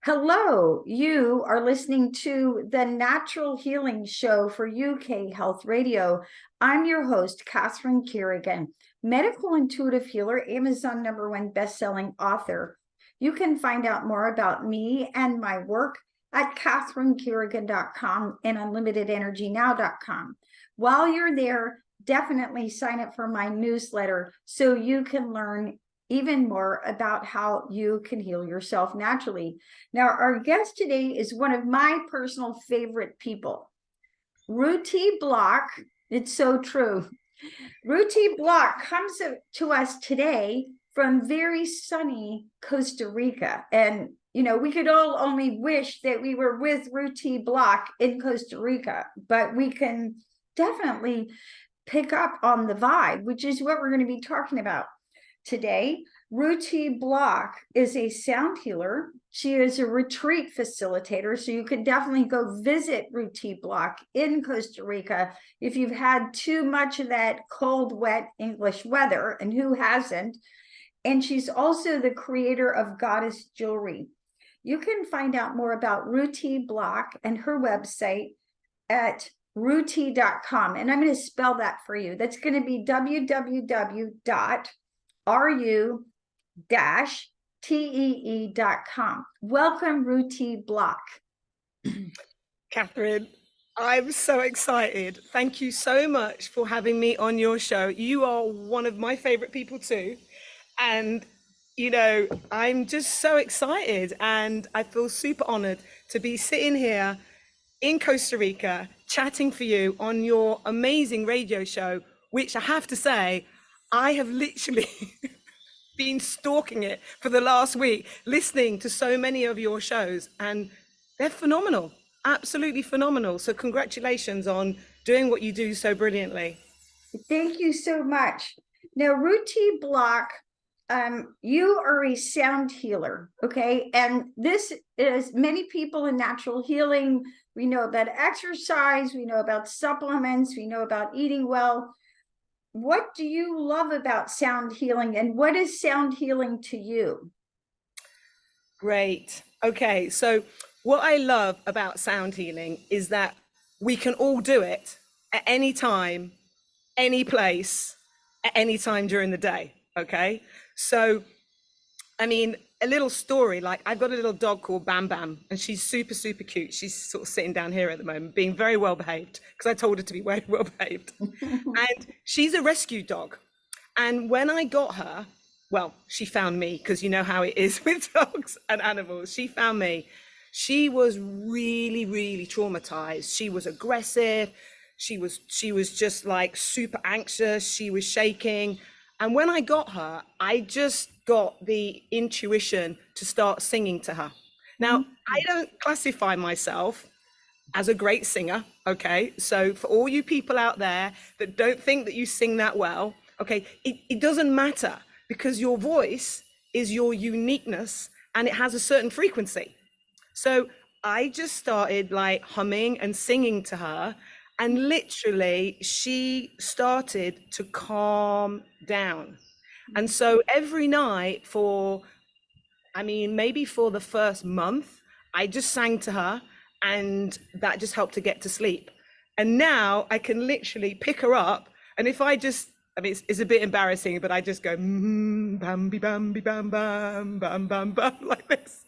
Hello, you are listening to the Natural Healing Show for UK Health Radio. I'm your host, Catherine Carrigan, medical intuitive healer, Amazon #1 best-selling author. You can find out more about me and my work at catherinecarrigan.com and unlimitedenergynow.com. While you're there, definitely sign up for my newsletter so you can learn even more about how you can heal yourself naturally. Now, our guest today is one of my personal favorite people, Ruti Block. It's so true. Ruti Block comes to us today from very sunny Costa Rica. And, we could all only wish that we were with Ruti Block in Costa Rica, but we can definitely pick up on the vibe, which is what we're going to be talking about today. Ruti Block is a sound healer. She is a retreat facilitator, so you can definitely go visit Ruti Block in Costa Rica if you've had too much of that cold, wet English weather, and who hasn't? And she's also the creator of Goddess Jewelry. You can find out more about Ruti Block and her website at ruti.com. And I'm going to spell that for you. That's going to be www.ru-tee.com. Welcome, Ruti Block. Catherine, I'm so excited. Thank you so much for having me on your show. You are one of my favorite people too. And, I'm just so excited and I feel super honored to be sitting here in Costa Rica chatting for you on your amazing radio show, which I have to say, I have literally been stalking it for the last week, listening to so many of your shows, and they're phenomenal, absolutely phenomenal. So congratulations on doing what you do so brilliantly. Thank you so much. Now, Ruti Block, you are a sound healer, okay? And this is many people in natural healing. We know about exercise, we know about supplements, we know about eating well. What do you love about sound healing, and what is sound healing to you? Great. Okay, so what I love about sound healing is that we can all do it at any time, any place, at any time during the day. Okay, so I mean, a little story, like I've got a little dog called Bam Bam, and she's super, super cute. She's sort of sitting down here at the moment, being very well behaved, because I told her to be very well behaved. And she's a rescue dog. And when I got her, well, she found me, because you know how it is with dogs and animals. She found me. She was really, really traumatized. She was aggressive. She was just like super anxious. She was shaking. And when I got her, I just got the intuition to start singing to her. Now, I don't classify myself as a great singer, okay? So for all you people out there that don't think that you sing that well, okay, it doesn't matter, because your voice is your uniqueness and it has a certain frequency. So I just started like humming and singing to her, and literally she started to calm down. And so every night maybe for the first month, I just sang to her, and that just helped to get to sleep. And now I can literally pick her up, and if it's a bit embarrassing, but I just go bambi bambi bam bam bam bam bam like this.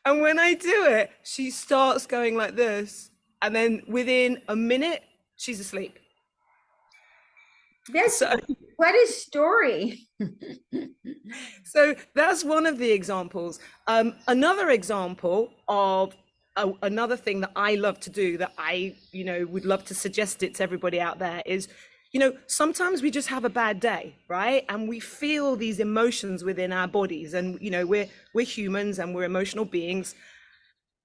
And when I do it, she starts going like this, and then within a minute, she's asleep. What a story. So that's one of the examples. Another example of another thing that I love to do, that I, would love to suggest it to everybody out there, is, sometimes we just have a bad day, right? And we feel these emotions within our bodies, and, we're humans and we're emotional beings.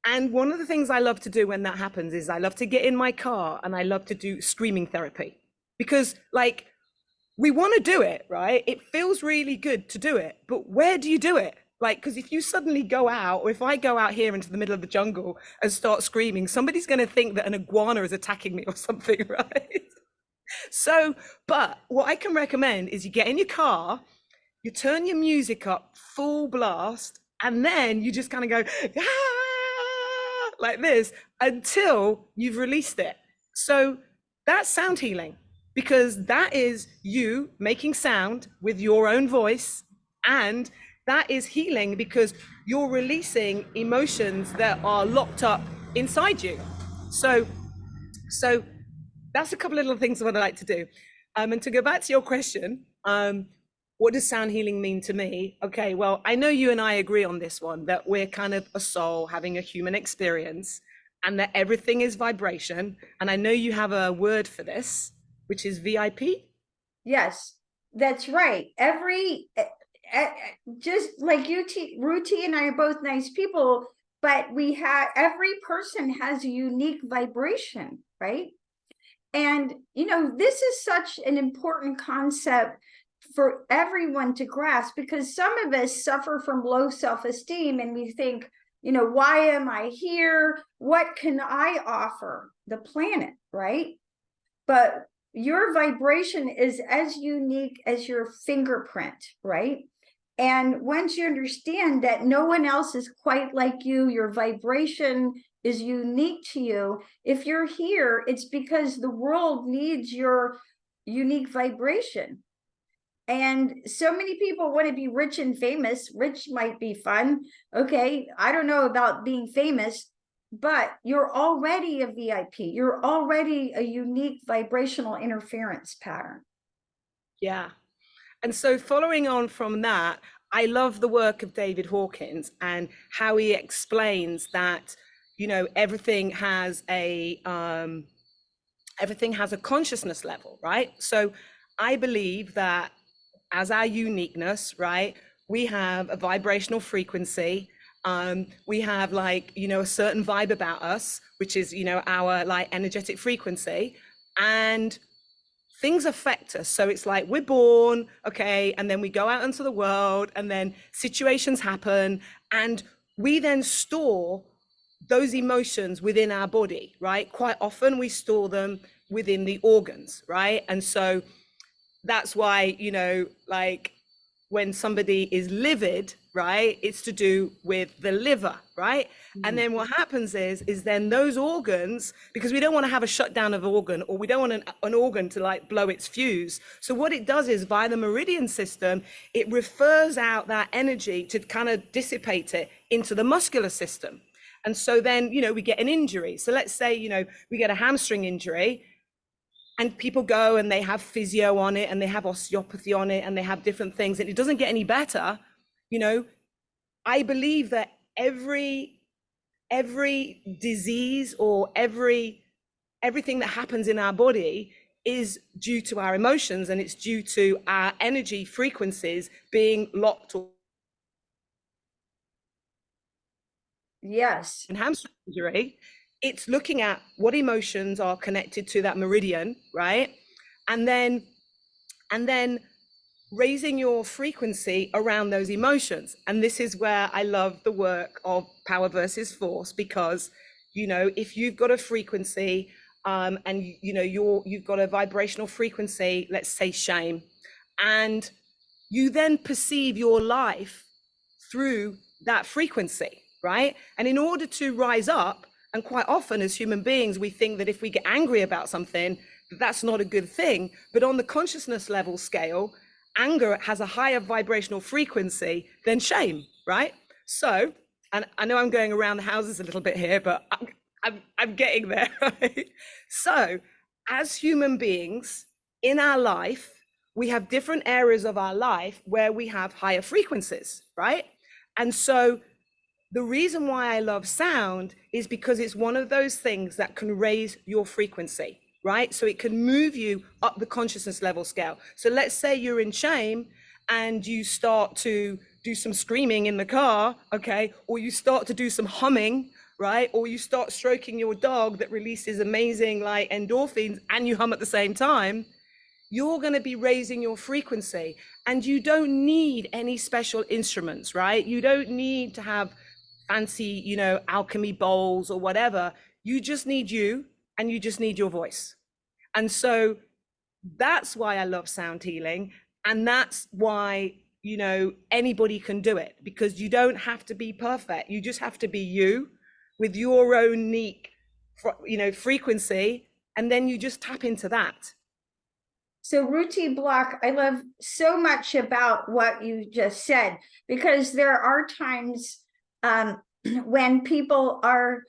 And one of the things I love to do when that happens is I love to get in my car and I love to do screaming therapy, because like, we want to do it, right? It feels really good to do it, but where do you do it? Like, because if you suddenly go out, or if I go out here into the middle of the jungle and start screaming, somebody's going to think that an iguana is attacking me or something, right? So, but what I can recommend is you get in your car, you turn your music up full blast, And then you just kind of go, ah, like this until you've released it. So that's sound healing, because that is you making sound with your own voice. And that is healing because you're releasing emotions that are locked up inside you. So, so that's a couple of little things that I like to do. And to go back to your question, what does sound healing mean to me? Okay, well, I know you and I agree on this one, that we're kind of a soul having a human experience and that everything is vibration. And I know you have a word for this, which is VIP. Yes, that's right. Just like Ruti and I are both nice people, but every person has a unique vibration, right? And, this is such an important concept for everyone to grasp, because some of us suffer from low self-esteem and we think, why am I here? What can I offer the planet, right? But your vibration is as unique as your fingerprint, right? And once you understand that no one else is quite like you, your vibration is unique to you. If you're here, it's because the world needs your unique vibration. And so many people want to be rich and famous. Rich might be fun. Okay, I don't know about being famous, but you're already a VIP. You're already a unique vibrational interference pattern. Yeah. And so following on from that, I love the work of David Hawkins and how he explains that, everything has a consciousness level, right? So I believe that as our uniqueness, right, we have a vibrational frequency. We have a certain vibe about us, which is, our energetic frequency. And things affect us. So it's like we're born, okay, and then we go out into the world, and then situations happen, and we then store those emotions within our body, right? Quite often we store them within the organs, right? And so that's why, when somebody is livid, right, it's to do with the liver, right? And then what happens is then those organs, because we don't want to have a shutdown of organ, or we don't want an organ to blow its fuse. So what it does is, via the meridian system, it refers out that energy to kind of dissipate it into the muscular system. And so then, we get an injury. So let's say, we get a hamstring injury, and people go and they have physio on it, and they have osteopathy on it, and they have different things, and it doesn't get any better. I believe that every disease or everything that happens in our body is due to our emotions, and it's due to our energy frequencies being locked. Yes. And hamstring injury, it's looking at what emotions are connected to that meridian, right? And then raising your frequency around those emotions. And this is where I love the work of power versus force, because, if you've got a frequency, and you've got a vibrational frequency, let's say shame, and you then perceive your life through that frequency, right? And in order to rise up, and quite often as human beings, we think that if we get angry about something, that's not a good thing. But on the consciousness level scale, anger has a higher vibrational frequency than shame, right? So, and I know I'm going around the houses a little bit here, but I'm getting there, right? So, as human beings in our life, we have different areas of our life where we have higher frequencies, right? And so the reason why I love sound is because it's one of those things that can raise your frequency, right? So it can move you up the consciousness level scale. So let's say you're in shame and you start to do some screaming in the car, okay? Or you start to do some humming, right? Or you start stroking your dog that releases amazing endorphins, and you hum at the same time. You're going to be raising your frequency, and you don't need any special instruments, right? You don't need to have fancy, alchemy bowls or whatever. You just need you, and you just need your voice. And so that's why I love sound healing. And that's why, you know, anybody can do it, because you don't have to be perfect. You just have to be you with your own unique, you know, frequency, and then you just tap into that. So Ruti Block, I love so much about what you just said, because there are times when people are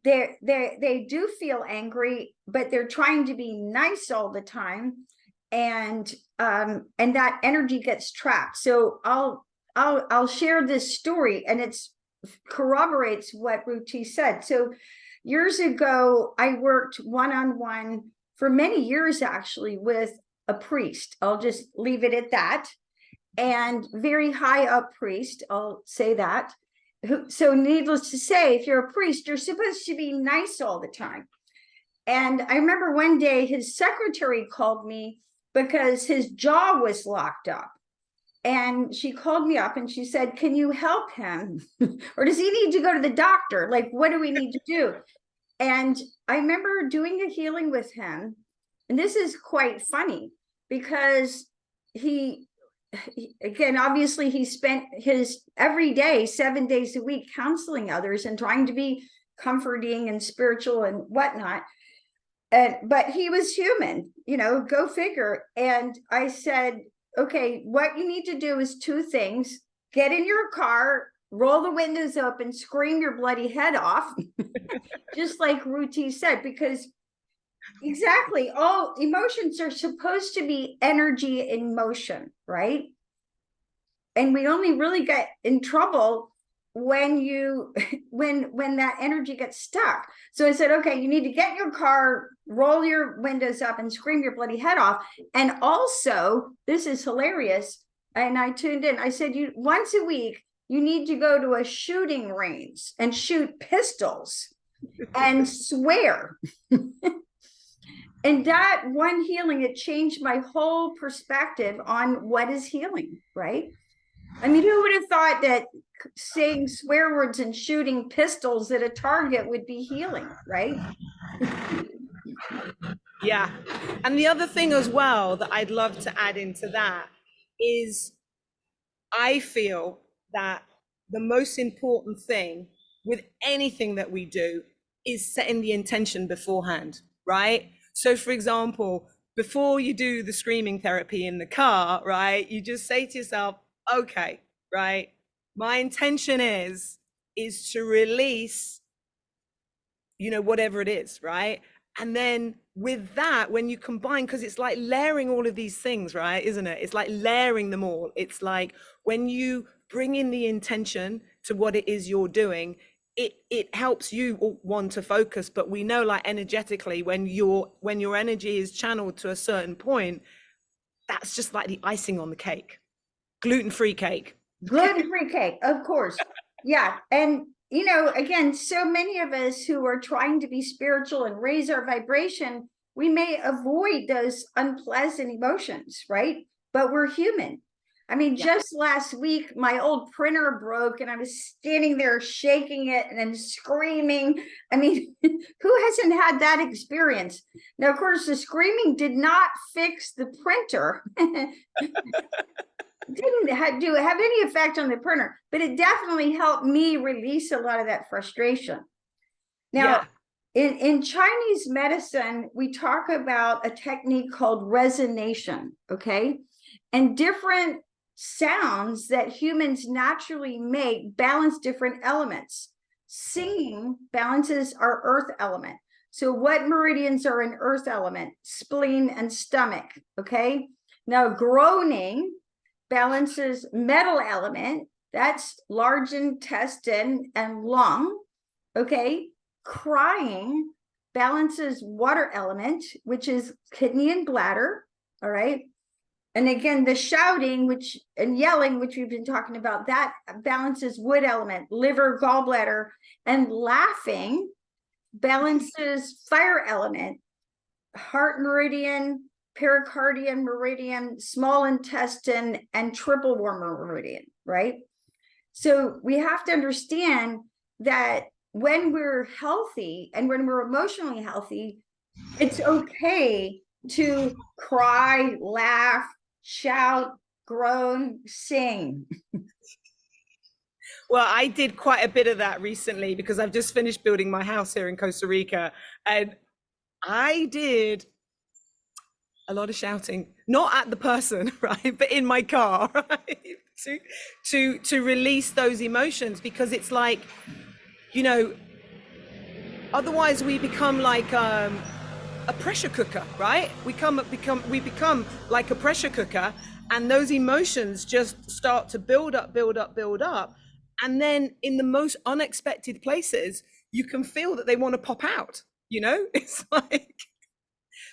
they do feel angry, but they're trying to be nice all the time, and that energy gets trapped. So I'll share this story, and it's corroborates what Ruti said. So years ago, I worked one-on-one for many years actually with a priest. I'll just leave it at that. And very high up priest, I'll say that. So needless to say, if you're a priest, you're supposed to be nice all the time. And I remember one day his secretary called me because his jaw was locked up. And she called me up and she said, can you help him? Or does he need to go to the doctor? Like, what do we need to do? And I remember doing a healing with him. And this is quite funny, because he again, obviously he spent his every day, 7 days a week, counseling others and trying to be comforting and spiritual and whatnot. But he was human, you know, go figure. And I said, okay, what you need to do is two things: get in your car, roll the windows open, scream your bloody head off, just like Ruti said, because exactly, all emotions are supposed to be energy in motion, right? And we only really get in trouble when you when that energy gets stuck. So I said, okay, you need to get in your car, roll your windows up, and scream your bloody head off. And also, this is hilarious, and I tuned in, I said, you once a week you need to go to a shooting range and shoot pistols and swear. And that one healing, it changed my whole perspective on what is healing, right? I mean, who would have thought that saying swear words and shooting pistols at a target would be healing, right? Yeah. And the other thing as well that I'd love to add into that is, I feel that the most important thing with anything that we do is setting the intention beforehand, right? So for example, before you do the screaming therapy in the car, right, you just say to yourself, okay, right, my intention is to release, you know, whatever it is, right? And then with that, when you combine, because it's like layering all of these things, right, isn't it? It's like layering them all. It's like when you bring in the intention to what it is you're doing, it helps you want to focus. But we know, like, energetically, when your energy is channeled to a certain point, that's just like the icing on the cake. Gluten-free cake. Gluten-free cake, of course. Yeah. And you know, again, so many of us who are trying to be spiritual and raise our vibration, we may avoid those unpleasant emotions, right? But we're human. I mean, just last week, my old printer broke and I was standing there shaking it and then screaming. I mean, who hasn't had that experience? Now, of course, the screaming did not fix the printer. Didn't have any effect on the printer, but it definitely helped me release a lot of that frustration. Now, in Chinese medicine, we talk about a technique called resonation, okay? And different sounds that humans naturally make balance different elements. Singing balances our earth element. So what meridians are in earth element? Spleen and stomach, okay? Now, groaning balances metal element, that's large intestine and lung, okay? Crying balances water element, which is kidney and bladder, all right? And again, the shouting and yelling, which we've been talking about, that balances wood element, liver, gallbladder. And laughing balances fire element, heart meridian, pericardium meridian, small intestine, and triple worm meridian, right? So we have to understand that when we're healthy and when we're emotionally healthy, it's okay to cry, laugh, shout, groan, sing. Well, I did quite a bit of that recently because I've just finished building my house here in Costa Rica, and I did a lot of shouting, not at the person, right, but in my car, right, to release those emotions, because it's like, you know, otherwise we become like a pressure cooker, right? We become like a pressure cooker, and those emotions just start to build up, build up, build up, and then in the most unexpected places, you can feel that they want to pop out. You know, it's like,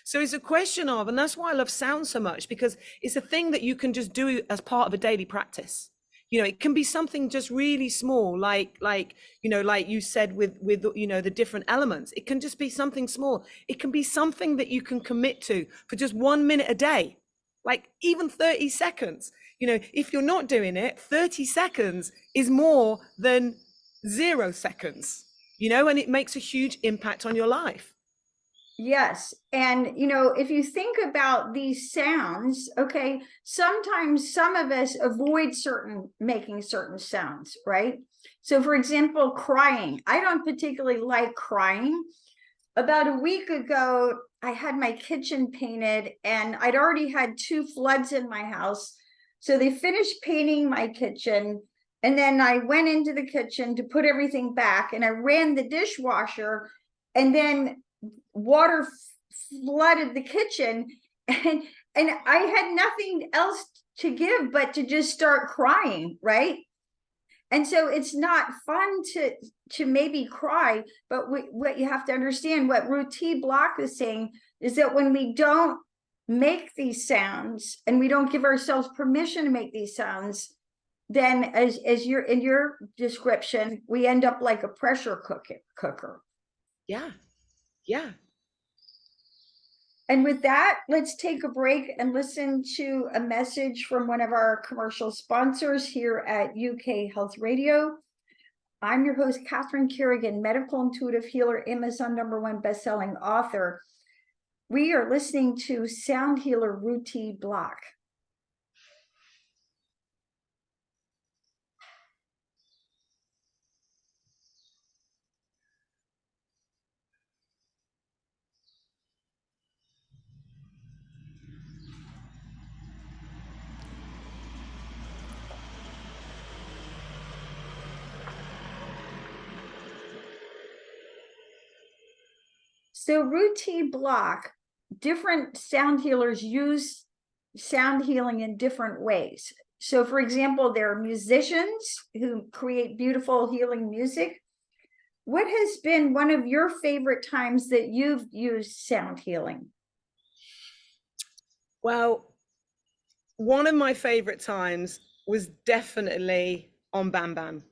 so it's a question of, and that's why I love sound so much, because it's a thing that you can just do as part of a daily practice. You know, it can be something just really small, like, you know, like you said with, you know, the different elements. It can just be something small. It can be something that you can commit to for just 1 minute a day, like even 30 seconds. You know, if you're not doing it, 30 seconds is more than 0 seconds, you know, and it makes a huge impact on your life. Yes. And, you know, if you think about these sounds, okay, sometimes some of us avoid making certain sounds, right? So, for example, crying. I don't particularly like crying. About a week ago, I had my kitchen painted, and I'd already had 2 floods in my house. So they finished painting my kitchen. And then I went into the kitchen to put everything back, and I ran the dishwasher, and then water flooded the kitchen, and I had nothing else to give but to just start crying, right? And so it's not fun to maybe cry, but what you have to understand, what Ruti Block is saying, is that when we don't make these sounds and we don't give ourselves permission to make these sounds, then as you're in your description, we end up like a pressure cooker. Yeah. Yeah. And with that, let's take a break and listen to a message from one of our commercial sponsors here at UK Health Radio. I'm your host, Catherine Carrigan, medical intuitive healer, Amazon #1 bestselling author. We are listening to sound healer Ruti Block. So Ruti Block, different sound healers use sound healing in different ways. So for example, there are musicians who create beautiful healing music. What has been one of your favorite times that you've used sound healing? Well, one of my favorite times was definitely on Bam Bam,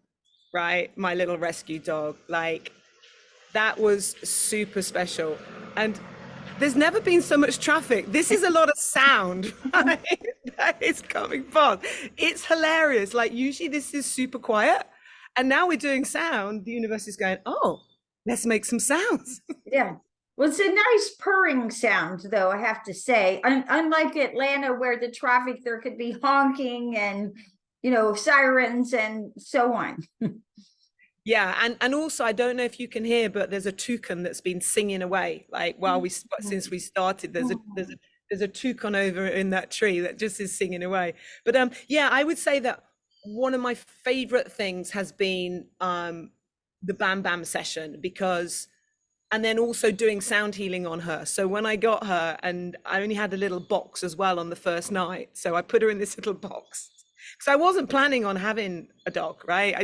right? My little rescue dog. Like, that was super special. And there's never been so much traffic. This is a lot of sound, right? That is coming past. It's hilarious. Like, usually this is super quiet. And now we're doing sound. The universe is going, oh, let's make some sounds. Yeah. Well, it's a nice purring sound, though, I have to say. Unlike Atlanta, where the traffic, there could be honking and, you know, sirens and so on. Yeah, and also I don't know if you can hear, but there's a toucan that's been singing away. Like since we started, there's a toucan over in that tree that just is singing away. But yeah, I would say that one of my favorite things has been the Bam Bam session, because, and then also doing sound healing on her. So when I got her, and I only had a little box as well on the first night, so I put her in this little box because I wasn't planning on having a dog, right?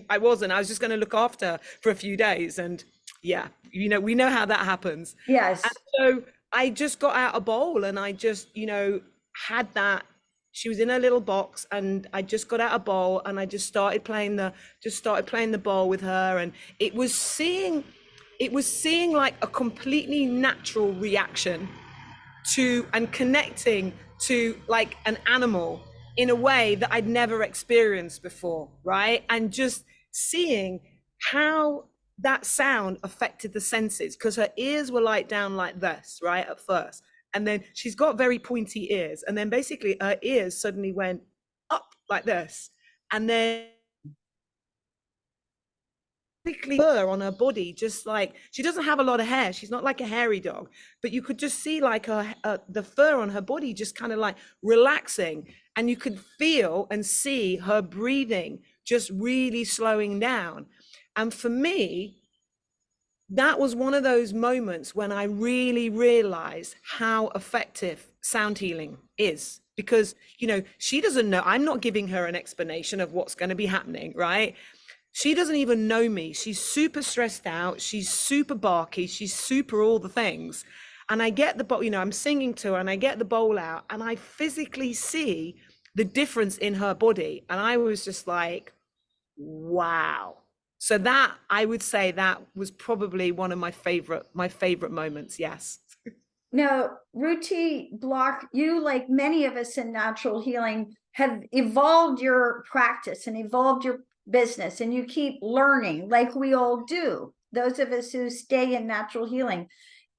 I wasn't. I was just going to look after her for a few days, and yeah, you know, we know how that happens. Yes. And so I just got out a bowl, and I just, you know, had that. She was in a little box, and I just got out a bowl, and I just started playing the bowl with her, and it was seeing like a completely natural reaction to, and connecting to, like an animal in a way that I'd never experienced before, right? And just seeing how that sound affected the senses, because her ears were like down like this, right, at first. And then she's got very pointy ears. And then basically her ears suddenly went up like this. And then fur on her body, just like, she doesn't have a lot of hair, she's not like a hairy dog, but you could just see like her the fur on her body just kind of like relaxing, and you could feel and see her breathing just really slowing down. And for me, that was one of those moments when I really realized how effective sound healing is, because she doesn't know, I'm not giving her an explanation of what's going to be happening, right? She doesn't even know me. She's super stressed out. She's super barky. She's super all the things. And I get the bowl, I'm singing to her and I get the bowl out and I physically see the difference in her body. And I was just like, wow. So that, I would say that was probably one of my favorite moments. Yes. Now, Ruti Block, you, like many of us in natural healing, have evolved your practice and evolved your business, and you keep learning like we all do, those of us who stay in natural healing.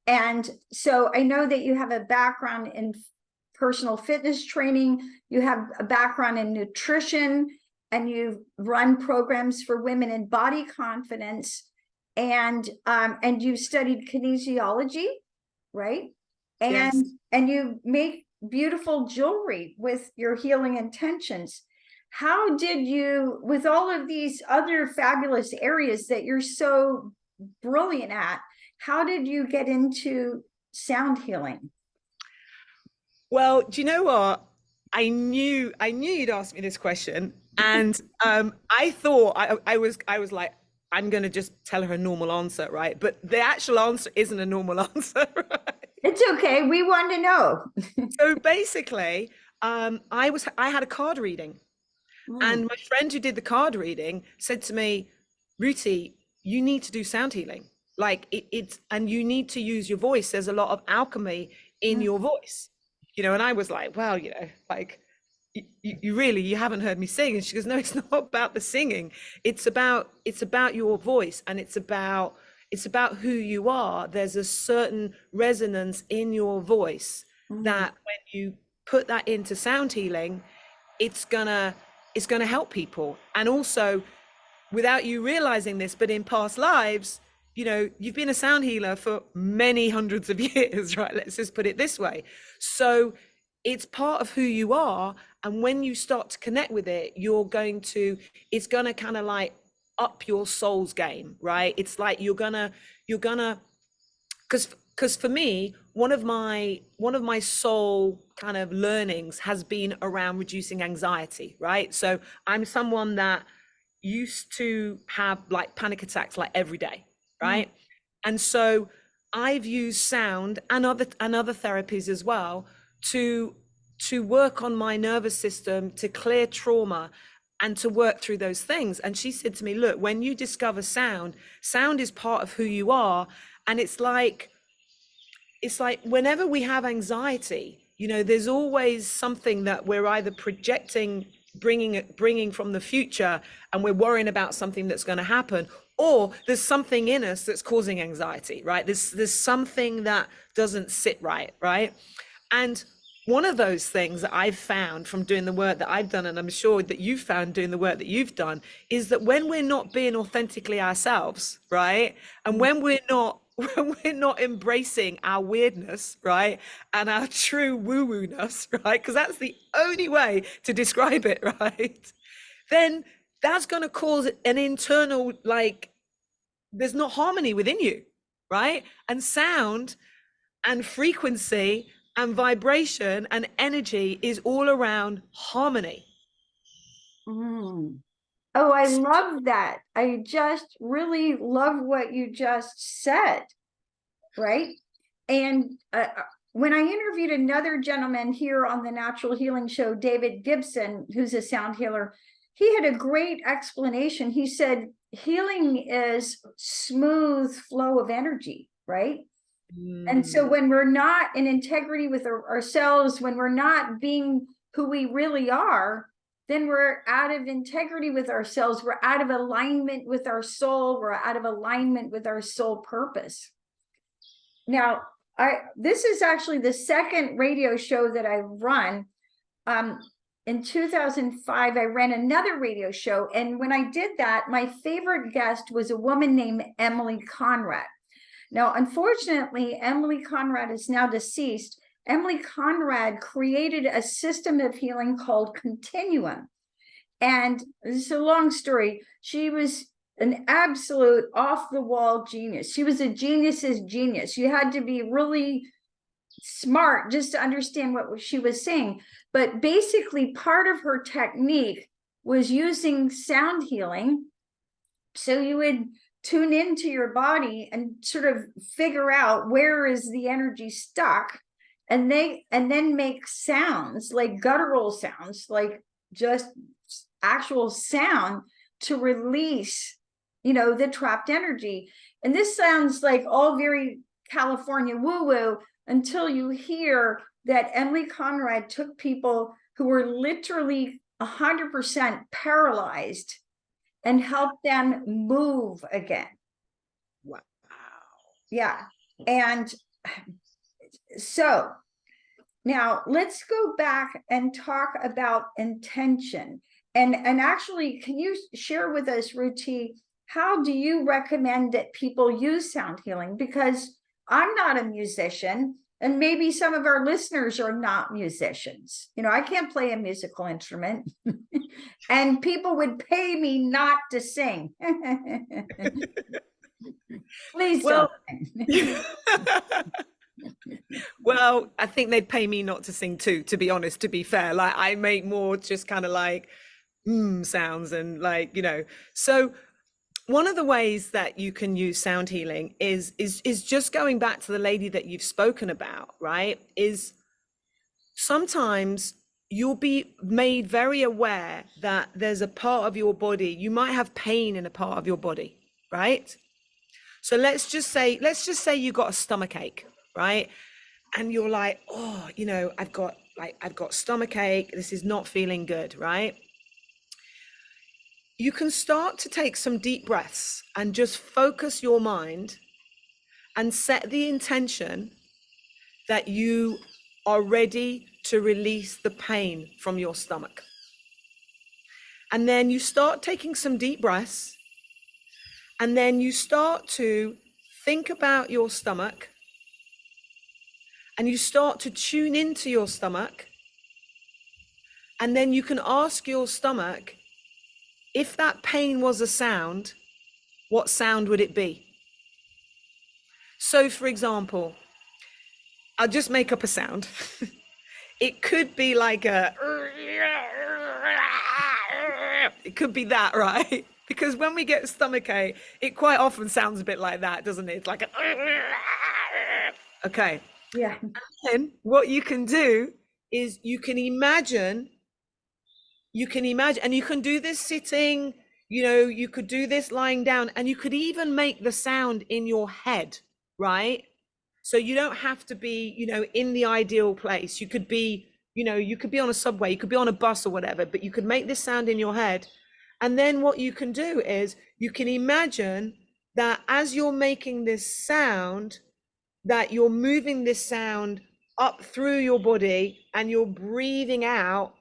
And so I know that you have a background in personal fitness training, you have a background in nutrition, and you've run programs for women in body confidence, and you studied kinesiology, right? And Yes. and you make beautiful jewelry with your healing intentions. How did you, with all of these other fabulous areas that you're so brilliant at, how did you get into sound healing? Well, do you know what? I knew you'd ask me this question, and I thought I was like, I'm gonna just tell her a normal answer, right? But the actual answer isn't a normal answer, right? It's okay. We want to know. So basically, I had a card reading, and my friend who did the card reading said to me, Ruti, you need to do sound healing. Like it's, and you need to use your voice. There's a lot of alchemy in your voice, and I was like, well, like you really, you haven't heard me sing. And she goes, no, it's not about the singing. It's about your voice, and it's about who you are. There's a certain resonance in your voice that when you put that into sound healing, it's gonna help people. And also, without you realizing this, but in past lives, you've been a sound healer for many hundreds of years, right? Let's just put it this way. So it's part of who you are. And when you start to connect with it, it's going to kind of like up your soul's game, right? It's like you're gonna, because for me, one of my soul kind of learnings has been around reducing anxiety, right? So I'm someone that used to have like panic attacks like every day, right? And so I've used sound and other therapies as well to work on my nervous system, to clear trauma and to work through those things. And she said to me, look, when you discover sound is part of who you are. And it's like whenever we have anxiety, there's always something that we're either projecting, bringing from the future, and we're worrying about something that's going to happen, or there's something in us that's causing anxiety, right? There's something that doesn't sit right. And one of those things that I've found from doing the work that I've done, and I'm sure that you've found doing the work that you've done, is that when we're not being authentically ourselves, right? And when we're not embracing our weirdness, right? And our true woo-woo-ness, right? Because that's the only way to describe it, right? Then that's going to cause an internal, like, there's not harmony within you, right? And sound and frequency and vibration and energy is all around harmony. Oh, I love that. I just really love what you just said, right? And when I interviewed another gentleman here on the Natural Healing Show, David Gibson, who's a sound healer, he had a great explanation. He said, healing is smooth flow of energy, right? And so when we're not in integrity with ourselves, when we're not being who we really are, then we're out of integrity with ourselves. We're out of alignment with our soul. We're out of alignment with our soul purpose. Now, This is actually the second radio show that I run. In 2005, I ran another radio show. And when I did that, my favorite guest was a woman named Emily Conrad. Now, unfortunately, Emily Conrad is now deceased. Emily Conrad created a system of healing called Continuum. And it's a long story. She was an absolute off-the-wall genius. She was a genius's genius. You had to be really smart just to understand what she was saying. But basically, part of her technique was using sound healing. So you would tune into your body and sort of figure out where is the energy stuck, and then make sounds, like guttural sounds, like just actual sound, to release, the trapped energy. And this sounds like all very California woo-woo until you hear that Emily Conrad took people who were literally 100% paralyzed and helped them move again. Wow. Yeah. And so now let's go back and talk about intention. And actually, can you share with us, Ruti, how do you recommend that people use sound healing? Because I'm not a musician, and maybe some of our listeners are not musicians. I can't play a musical instrument, and people would pay me not to sing. Please Well, don't. well, I think they'd pay me not to sing too, to be honest, to be fair. Like, I make more just kind of like sounds and So one of the ways that you can use sound healing is just going back to the lady that you've spoken about, right? Is sometimes you'll be made very aware that there's a part of your body, you might have pain in a part of your body, right? So let's just say you got a stomach ache, right? And you're like, oh, I've got stomach ache. This is not feeling good, right? You can start to take some deep breaths and just focus your mind and set the intention that you are ready to release the pain from your stomach. And then you start taking some deep breaths, and then you start to think about your stomach, and you start to tune into your stomach. And then you can ask your stomach, if that pain was a sound, what sound would it be? So for example, I'll just make up a sound. It could be like it could be that, right? Because when we get stomach ache, it quite often sounds a bit like that, doesn't it? It's like okay. Yeah. And what you can do is you can imagine, and you can do this sitting, you could do this lying down, and you could even make the sound in your head, right? So you don't have to be, in the ideal place. You could be, you could be on a subway, you could be on a bus or whatever, but you could make this sound in your head. And then what you can do is you can imagine that as you're making this sound, that you're moving this sound up through your body and you're breathing out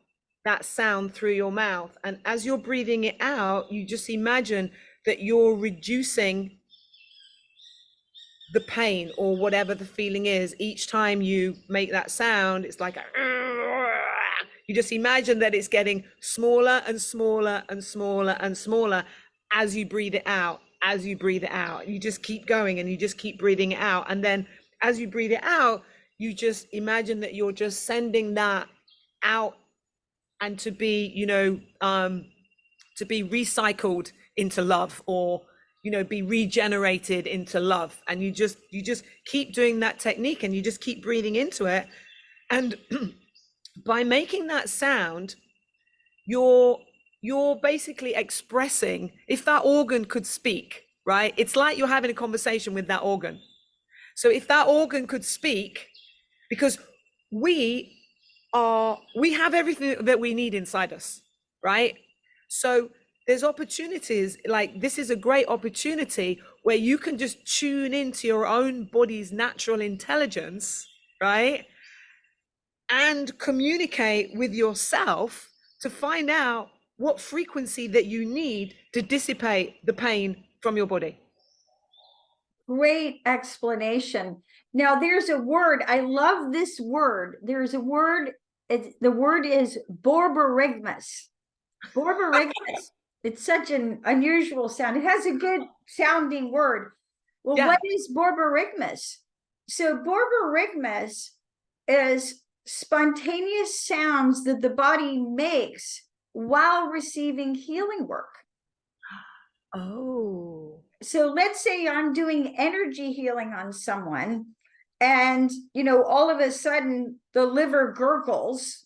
that sound through your mouth. And as you're breathing it out, you just imagine that you're reducing the pain or whatever the feeling is. Each time you make that sound, it's like you just imagine that it's getting smaller and smaller and smaller and smaller as you breathe it out. As you breathe it out, you just keep going and you just keep breathing it out. And then as you breathe it out, you just imagine that you're just sending that out, and to be, to be recycled into love, or, be regenerated into love. And you just keep doing that technique, and you just keep breathing into it. And by making that sound, you're basically expressing, if that organ could speak, right? It's like you're having a conversation with that organ. So if that organ could speak, because we have everything that we need inside us, right? So there's opportunities, like this is a great opportunity where you can just tune into your own body's natural intelligence, right? And communicate with yourself to find out what frequency that you need to dissipate the pain from your body. Great explanation. Now there's a word, I love this word. There's a word, the word is borborygmus. Borborygmus. It's such an unusual sound. It has a good sounding word. Well, Yeah. what is borborygmus? So borborygmus is spontaneous sounds that the body makes while receiving healing work. Oh. So let's say I'm doing energy healing on someone, and all of a sudden the liver gurgles,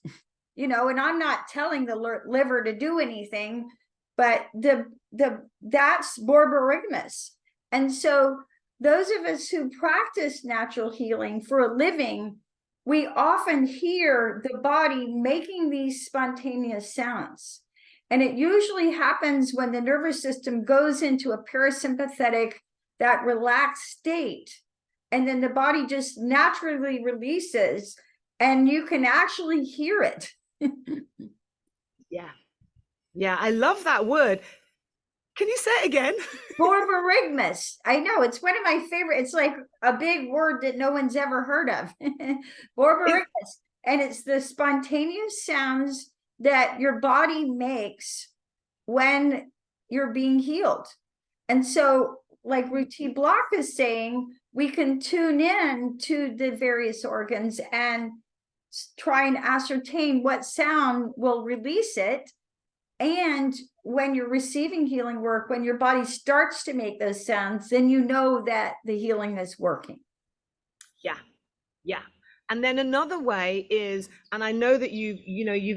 and I'm not telling the liver to do anything, but that's borborygmus. And so those of us who practice natural healing for a living, we often hear the body making these spontaneous sounds. And it usually happens when the nervous system goes into a parasympathetic, that relaxed state. And then the body just naturally releases, and you can actually hear it. Yeah. Yeah. I love that word. Can you say it again? Borborygmus. I know, it's one of my favorite. It's like a big word that no one's ever heard of. Borborygmus. And it's the spontaneous sounds that your body makes when you're being healed. And so, like Ruti Block is saying, we can tune in to the various organs and try and ascertain what sound will release it. And when you're receiving healing work, when your body starts to make those sounds, then you know that the healing is working. Yeah. Yeah. And then another way is, and I know that you've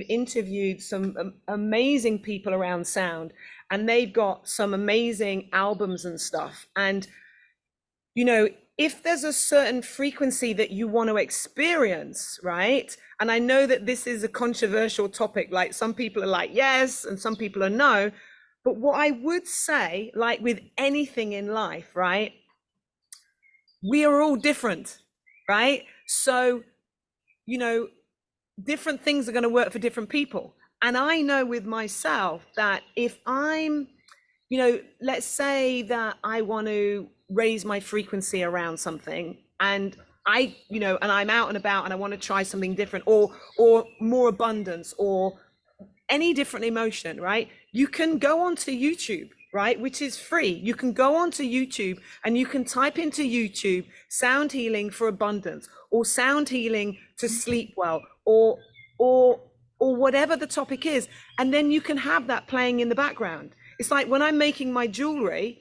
interviewed some amazing people around sound, and they've got some amazing albums and stuff. And if there's a certain frequency that you want to experience, right? And I know that this is a controversial topic, like some people are like yes and some people are no, but what I would say, like with anything in life, right, we are all different, right? So different things are going to work for different people. And I know with myself that if I'm, let's say that I want to raise my frequency around something, and and I'm out and about and I want to try something different, or more abundance, or any different emotion, right? You can go onto YouTube, right, which is free. You can go onto YouTube and you can type into YouTube sound healing for abundance, or sound healing to sleep well, or whatever the topic is, and then you can have that playing in the background. It's like when I'm making my jewelry,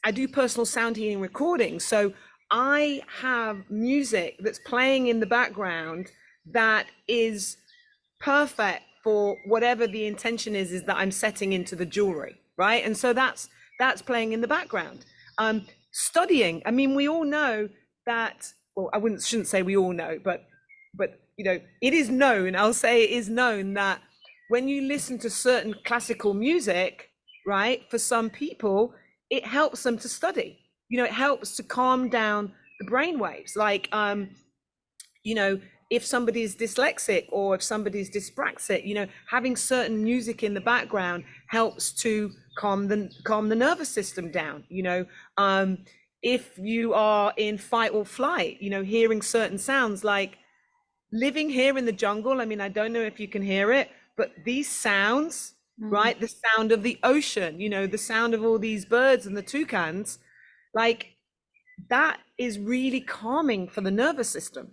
I do personal sound healing recordings, so I have music that's playing in the background that is perfect for whatever the intention is that I'm setting into the jewelry, right? And so that's playing in the background. Studying, I mean, we all know that, well, shouldn't say we all know, but it is known, I'll say it is known that when you listen to certain classical music, right, for some people, it helps them to study. It helps to calm down the brain waves. Like, if somebody's dyslexic or if somebody's dyspraxic, having certain music in the background helps to calm the nervous system down. If you are in fight or flight, hearing certain sounds, like living here in the jungle. I mean, I don't know if you can hear it, but these sounds, right? The sound of the ocean, the sound of all these birds and the toucans, like that is really calming for the nervous system.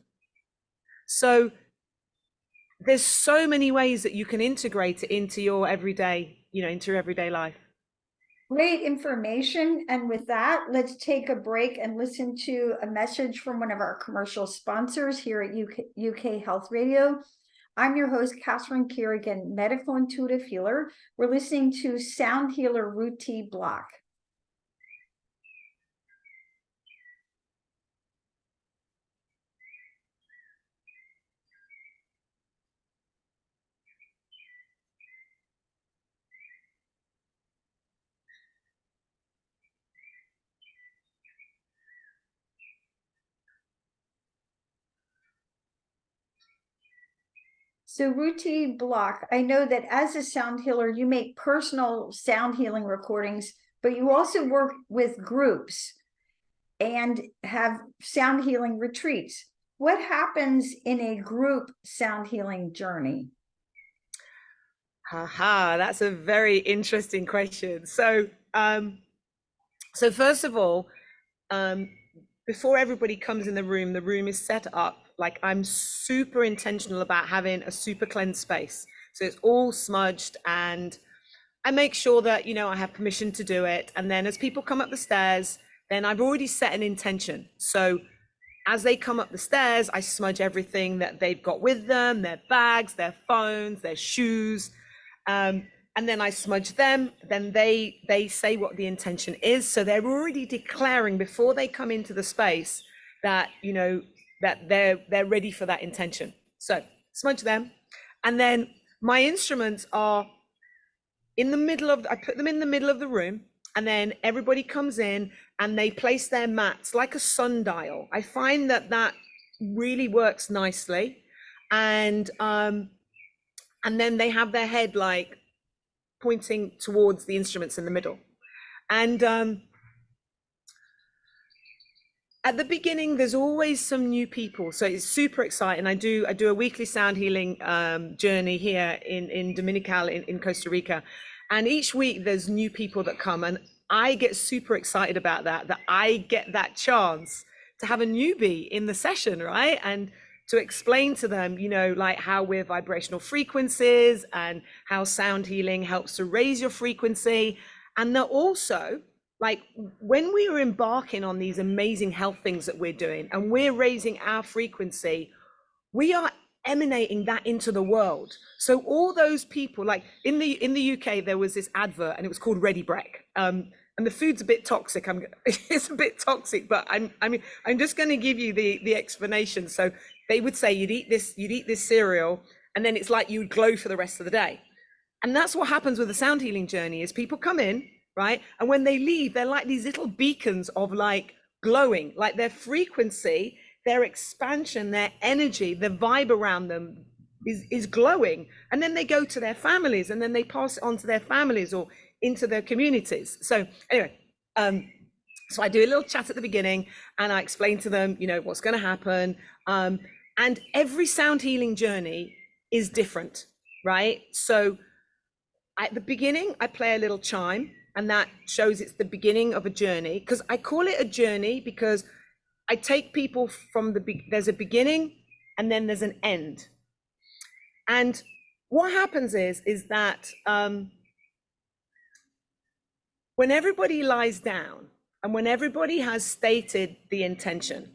So there's so many ways that you can integrate it into your everyday, into your everyday life. Great information. And with that, let's take a break and listen to a message from one of our commercial sponsors here at UK Health Radio. I'm your host, Catherine Carrigan, medical intuitive healer. We're listening to sound healer Ruti Block. So Ruti Block, I know that as a sound healer, you make personal sound healing recordings, but you also work with groups and have sound healing retreats. What happens in a group sound healing journey? Haha, that's a very interesting question. So first of all, before everybody comes in the room is set up like I'm super intentional about having a super cleansed space. So it's all smudged, and I make sure that, I have permission to do it. And then as people come up the stairs, then I've already set an intention. So as they come up the stairs, I smudge everything that they've got with them, their bags, their phones, their shoes. And then I smudge them, then they say what the intention is. So they're already declaring before they come into the space that, that they're ready for that intention. So smudge them. And then my instruments are I put them in the middle of the room, and then everybody comes in and they place their mats like a sundial. I find that really works nicely. And then they have their head like pointing towards the instruments in the middle. And at the beginning, there's always some new people, so it's super exciting. I do a weekly sound healing journey here in Dominical in Costa Rica, and each week there's new people that come, and I get super excited about that I get that chance to have a newbie in the session, right? And to explain to them, like how we're vibrational frequencies and how sound healing helps to raise your frequency. And that also, like, when we are embarking on these amazing health things that we're doing and we're raising our frequency, we are emanating that into the world. So all those people, like in the UK, there was this advert and it was called Ready Brek. And the food's a bit toxic. It's a bit toxic, but I'm just going to give you the explanation. So they would say you'd eat this cereal, and then it's like you'd glow for the rest of the day. And that's what happens with the sound healing journey is people come in, right? And when they leave, they're like these little beacons of like glowing, like their frequency, their expansion, their energy, the vibe around them is glowing. And then they go to their families, and then they pass it on to their families or into their communities. So anyway, so I do a little chat at the beginning, and I explain to them, what's going to happen. And every sound healing journey is different, right? So at the beginning, I play a little chime, and that shows it's the beginning of a journey. Because I call it a journey because I take people from there's a beginning and then there's an end. And what happens is that when everybody lies down and when everybody has stated the intention,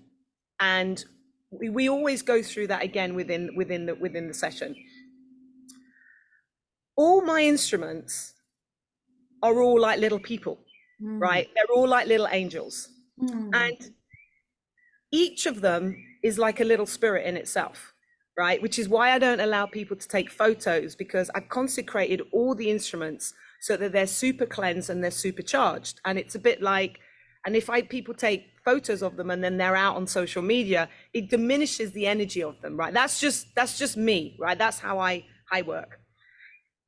and we always go through that again within the session, all my instruments are all like little people, right? They're all like little angels. And each of them is like a little spirit in itself, right? Which is why I don't allow people to take photos, because I've consecrated all the instruments so that they're super cleansed and they're supercharged. And it's a bit like, and if people take photos of them and then they're out on social media, it diminishes the energy of them, right? That's just me, right? That's how I work.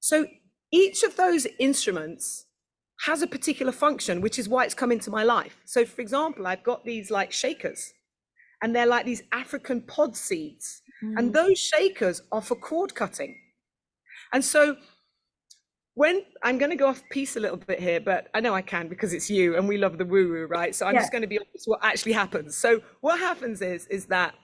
So each of those instruments has a particular function, which is why it's come into my life. So for example, I've got these like shakers, and they're like these African pod seeds. And those shakers are for cord cutting. And so when I'm going to go off piece a little bit here, but I know I can because it's you and we love the woo-woo, right? So I'm just going to be honest what actually happens. So what happens is that,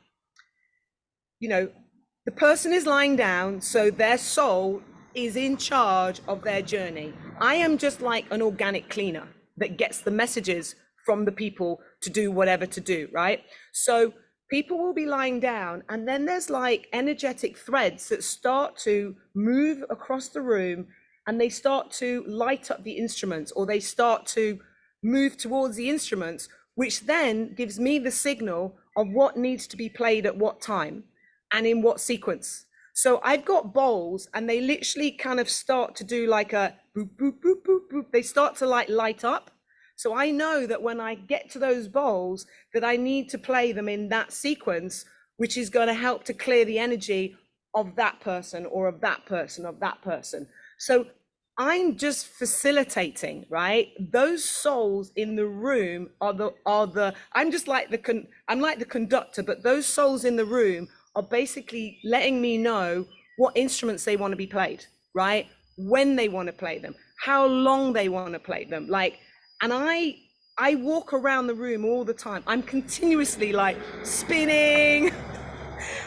the person is lying down, so their soul is in charge of their journey. I am just like an organic cleaner that gets the messages from the people to do whatever to do, right? So people will be lying down, and then there's like energetic threads that start to move across the room, and they start to light up the instruments, or they start to move towards the instruments, which then gives me the signal of what needs to be played at what time and in what sequence. So I've got bowls, and they literally kind of start to do like a boop, boop, boop, boop, boop. They start to like light up. So I know that when I get to those bowls, that I need to play them in that sequence, which is going to help to clear the energy of that person or of that person, of that person. So I'm just facilitating, right? Those souls in the room are the I'm just like I'm like the conductor, but those souls in the room are basically letting me know what instruments they want to be played, right? When they want to play them, how long they want to play them. Like, and I walk around the room all the time. I'm continuously like spinning.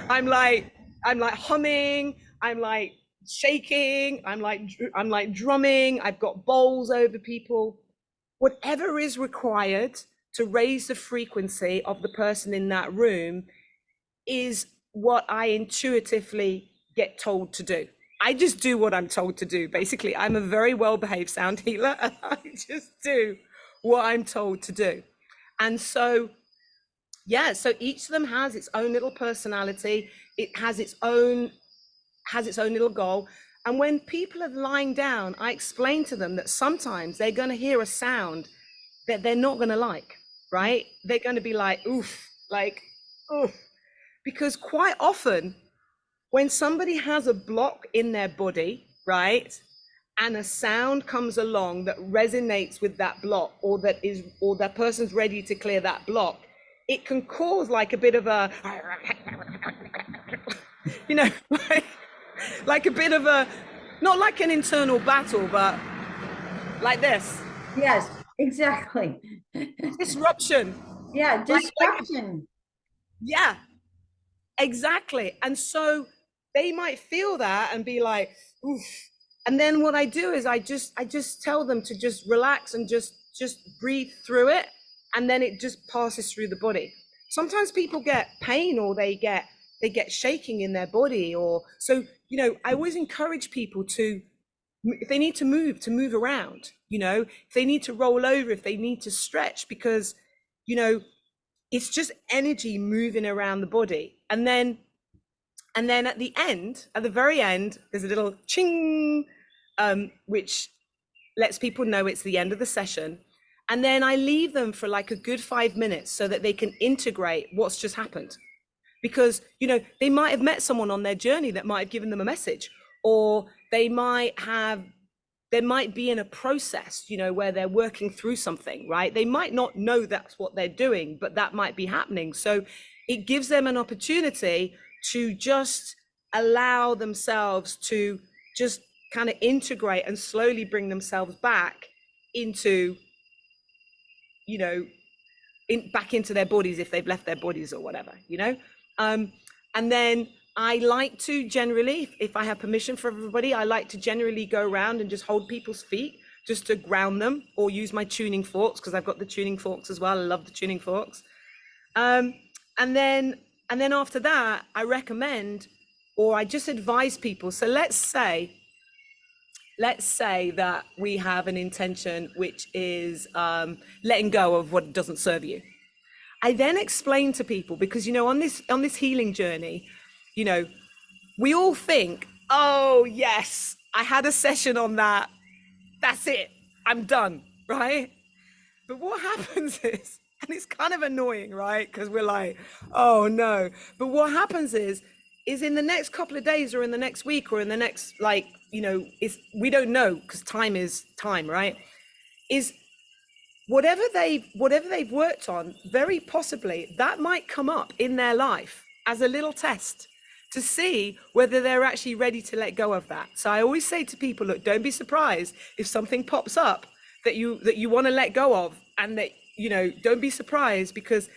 I'm like humming. I'm like shaking. I'm like drumming. I've got bowls over people. Whatever is required to raise the frequency of the person in that room is what I intuitively get told to do. I just do what I'm told to do. Basically, I'm a very well-behaved sound healer, and I just do what I'm told to do. And so, yeah, so each of them has its own little personality. It has its own little goal. And when people are lying down, I explain to them that sometimes they're going to hear a sound that they're not going to like, right? They're going to be like, oof, because quite often when somebody has a block in their body, right, and a sound comes along that resonates with that block, or that person's ready to clear that block, it can cause like a bit of a, you know, like a bit of a, not like an internal battle, but like this. Yes, exactly. Disruption. Yeah, disruption. Yeah, exactly. And so they might feel that and be like, oof. And then what I do is I just tell them to just relax and just breathe through it, and then it just passes through the body. Sometimes people get pain, or they get shaking in their body, or so, you know, I always encourage people to, if they need to move around, you know, if they need to roll over, if they need to stretch, because, you know, it's just energy moving around the body. And then at the end, at the very end, there's a little ching, which lets people know it's the end of the session. And then I leave them for like a good 5 minutes so that they can integrate what's just happened. Because, you know, they might have met someone on their journey that might have given them a message, or they might be in a process, you know, where they're working through something, right? They might not know that's what they're doing, but that might be happening. So it gives them an opportunity to just allow themselves to just kind of integrate and slowly bring themselves back into, you know, back into their bodies if they've left their bodies or whatever, you know. And then I like to generally, if I have permission for everybody, I like to generally go around and just hold people's feet just to ground them, or use my tuning forks, because I've got the tuning forks as well. I love the tuning forks. And then after that, I recommend, or I just advise people. So let's say that we have an intention which is letting go of what doesn't serve you. I then explain to people, because, you know, on this healing journey, you know, we all think, oh yes, I had a session on that, that's it, I'm done, right? But what happens is, and it's kind of annoying, right? Because we're like, oh no. But what happens is in the next couple of days, or in the next week, or in the next, like, you know, we don't know, because time is time, right? Is whatever they've worked on, very possibly that might come up in their life as a little test to see whether they're actually ready to let go of that. So I always say to people, look, don't be surprised if something pops up that you want to let go of, and that, you know, don't be surprised, because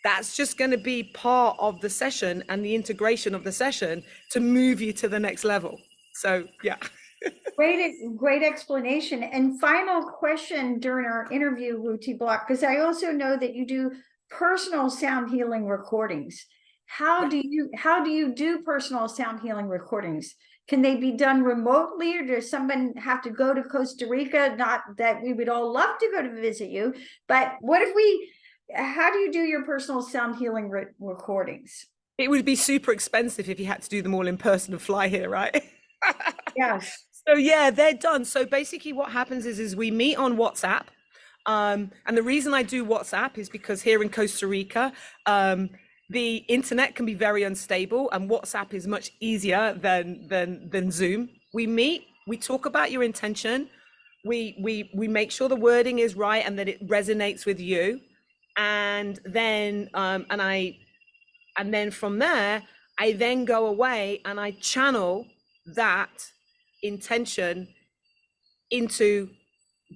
that's just going to be part of the session and the integration of the session to move you to the next level. So yeah. Great explanation. And final question during our interview, Ruti Block, because I also know that you do personal sound healing recordings. How do you do personal sound healing recordings? Can they be done remotely, or does someone have to go to Costa Rica? Not that we would all love to go to visit you, but how do you do your personal sound healing recordings? It would be super expensive if you had to do them all in person and fly here, right? Yes. So yeah, they're done. So basically what happens is we meet on WhatsApp. And the reason I do WhatsApp is because here in Costa Rica, the internet can be very unstable, and WhatsApp is much easier than Zoom. We meet, we talk about your intention, we make sure the wording is right and that it resonates with you, and then and then from there I then go away and I channel that intention into,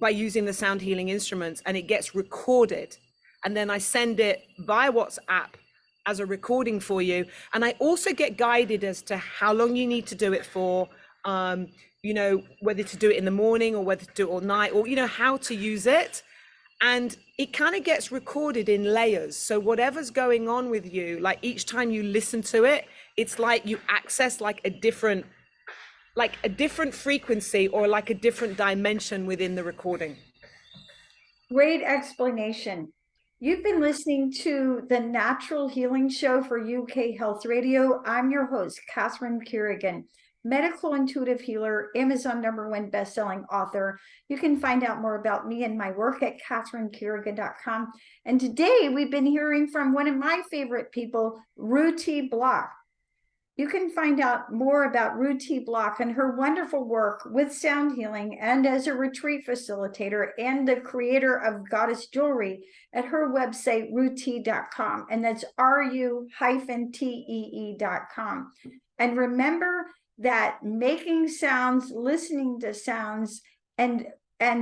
by using the sound healing instruments, and it gets recorded, and then I send it via WhatsApp as a recording for you. And I also get guided as to how long you need to do it for, you know, whether to do it in the morning or whether to do it all night, or, you know, how to use it. And it kind of gets recorded in layers. So whatever's going on with you, like each time you listen to it, it's like you access like a different frequency or like a different dimension within the recording. Great explanation. You've been listening to the Natural Healing Show for UK Health Radio. I'm your host, Catherine Carrigan, medical intuitive healer, Amazon #1 bestselling author. You can find out more about me and my work at catherinecarrigan.com. And today we've been hearing from one of my favorite people, Ruti Block. You can find out more about Ruti Block and her wonderful work with sound healing and as a retreat facilitator and the creator of Goddess Jewelry at her website, ruti.com. And that's RU-TEE.com. And remember that making sounds, listening to sounds, and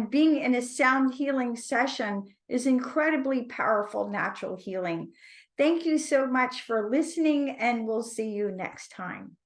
being in a sound healing session is incredibly powerful natural healing. Thank you so much for listening, and we'll see you next time.